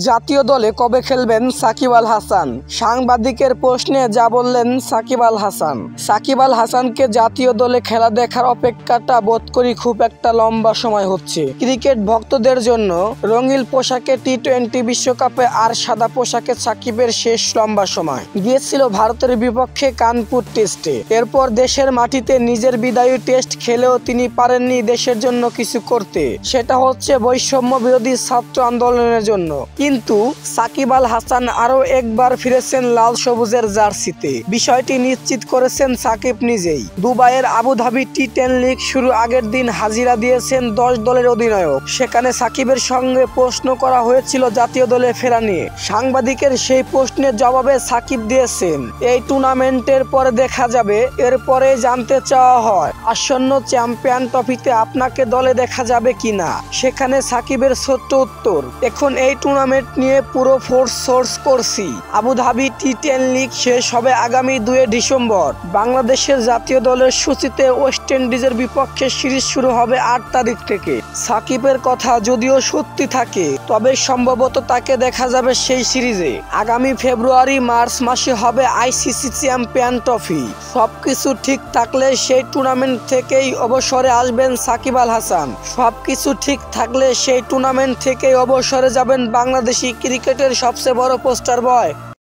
জাতীয় দলে কবে খেলবেন সাকিব আল হাসান? সাংবাদিকের প্রশ্নে যা বললেন সাকিব আল হাসান। সাকিব আল হাসানকে জাতীয় দলে খেলা দেখার অপেক্ষাটা বোধ করি খুব একটা লম্বা সময় হচ্ছে। ক্রিকেট ভক্তদের জন্য রঙিন পোশাকে টি-20 বিশ্বকাপে আর সাদা পোশাকে সাকিবের শেষ লম্বা সময় গিয়েছিল ভারতের বিপক্ষে কানপুর টেস্টে। এরপর দেশের মাটিতে নিজের বিদায়ী টেস্ট খেলেও তিনি পারেননি দেশের জন্য কিছু করতে, সেটা হচ্ছে বৈষম্য বিরোধী ছাত্র আন্দোলনের জন্য। কিন্তু সাকিব আল হাসান আরও একবার ফিরেছেন লাল সবুজের জার্সিতে। বিষয়টি নিশ্চিত করেছেন সাকিব নিজেই। দুবাইয়ের আবুধাবি টি10 লিগ শুরু আগের দিন হাজিরা দিয়েছেন 10 দলের অধিনায়ক। সেখানে সাকিবের সঙ্গে প্রশ্ন করা হয়েছিল জাতীয় দলে ফেরা নিয়ে। সাংবাদিকের সেই প্রশ্নের জবাবে সাকিব দিয়েছেন, এই টুর্নামেন্টের পরে দেখা যাবে। এরপরে জানতে চাওয়া হয়, আসন্ন চ্যাম্পিয়ন ট্রফিতে আপনাকে দলে দেখা যাবে কিনা। সেখানে সাকিবের ছোট্ট উত্তর, এখন এই টুর্নামেন্ট নিয়ে পুরো ফোর্স সোর্স করছি। আবুধাবি টি10 লিগ শেষ হবে আগামী 2 ডিসেম্বর। বাংলাদেশের জাতীয় দলের সূচিতে ওয়েস্ট ইন্ডিজের বিপক্ষে সিরিজ শুরু হবে 8 তারিখ থেকে। সাকিবের কথা যদিও সত্যি থাকে, তবে সম্ভবত তাকে দেখা যাবে সেই সিরিজে। আগামী ফেব্রুয়ারি-মার্চ মাসে হবে আইসিসি চ্যাম্পিয়ন ট্রফি। সবকিছু ঠিক থাকলে সেই টুর্নামেন্ট থেকেই অবসরে আসবেন সাকিব আল হাসান। সবকিছু ঠিক থাকলে সেই টুর্নামেন্ট থেকেই অবসরে যাবেন বাংলাদেশি ক্রিকেটের সবচেয়ে বড় পোস্টার বয়